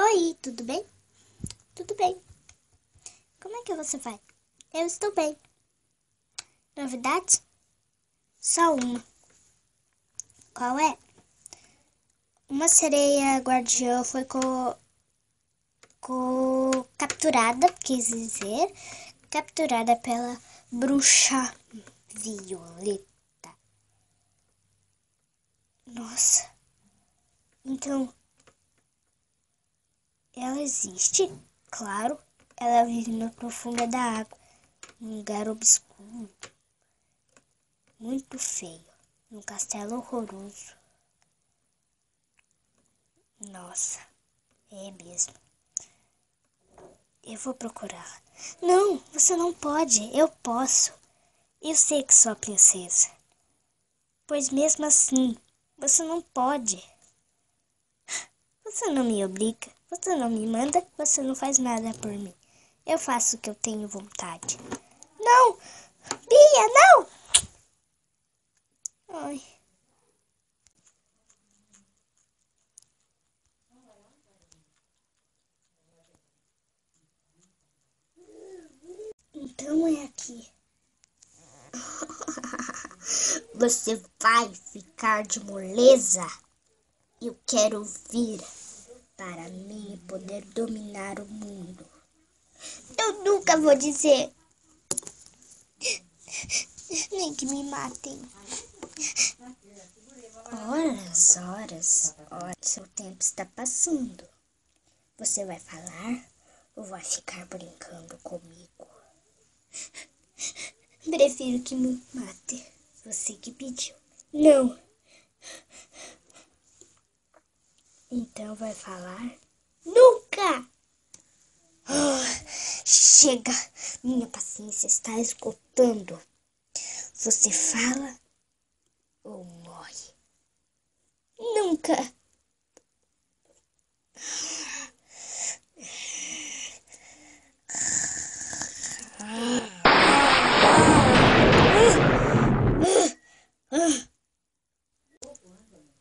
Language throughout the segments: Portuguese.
Oi, tudo bem? Tudo bem. Como é que você vai? Eu estou bem. Novidades? Só uma. Qual é? Uma sereia guardiã foi capturada, quis dizer, capturada pela bruxa Violeta. Nossa. Então, ela existe? Claro. Ela vive na profunda da água, num lugar obscuro, muito feio, num castelo horroroso. Nossa, é mesmo. Eu vou procurar. Não, você não pode. Eu posso. Eu sei que sou a princesa. Pois mesmo assim, você não pode. Você não me obriga. Você não me manda. Você não faz nada por mim. Eu faço o que eu tenho vontade. Não! Bia, não! Ai. Então é aqui. Você vai ficar de moleza? Eu quero vir para mim poder dominar o mundo. Eu nunca vou dizer. Nem que me matem. Horas. Seu tempo está passando. Você vai falar ou vai ficar brincando comigo? Prefiro que me mate. Você que pediu. Não. Então vai falar? Nunca! Chega! Minha paciência está esgotando. Você fala ou morre? Nunca!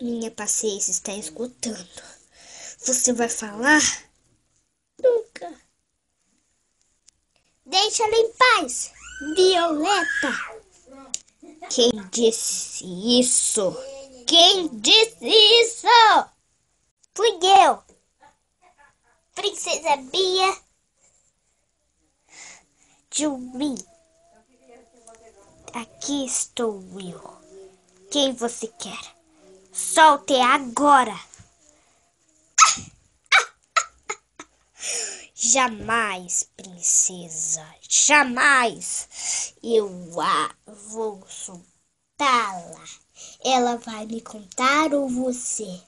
Minha paciência está esgotando. Você vai falar? Nunca! Deixa ela em paz, Violeta! Quem disse isso? Quem disse isso? Fui eu, Princesa Bia Jumi. Aqui estou eu. Quem você quer? Solte agora! Jamais, princesa, jamais eu a vou soltá-la. Ela vai me contar ou você?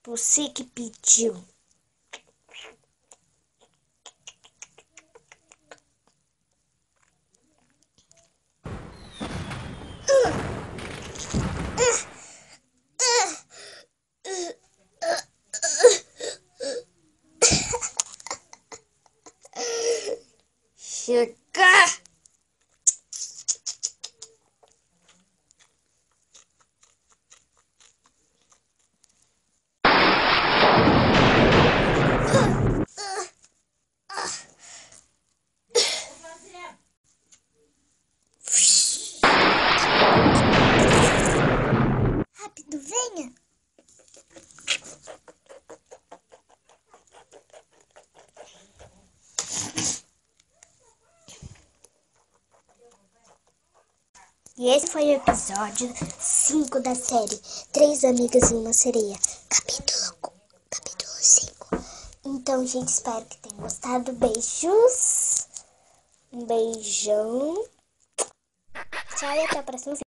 Você que pediu. Chega! Rápido, venha! E esse foi o episódio 5 da série Três Amigas e uma Sereia, capítulo 5. Então, gente, espero que tenham gostado. Beijos. Um beijão. Tchau e até o próximo vídeo.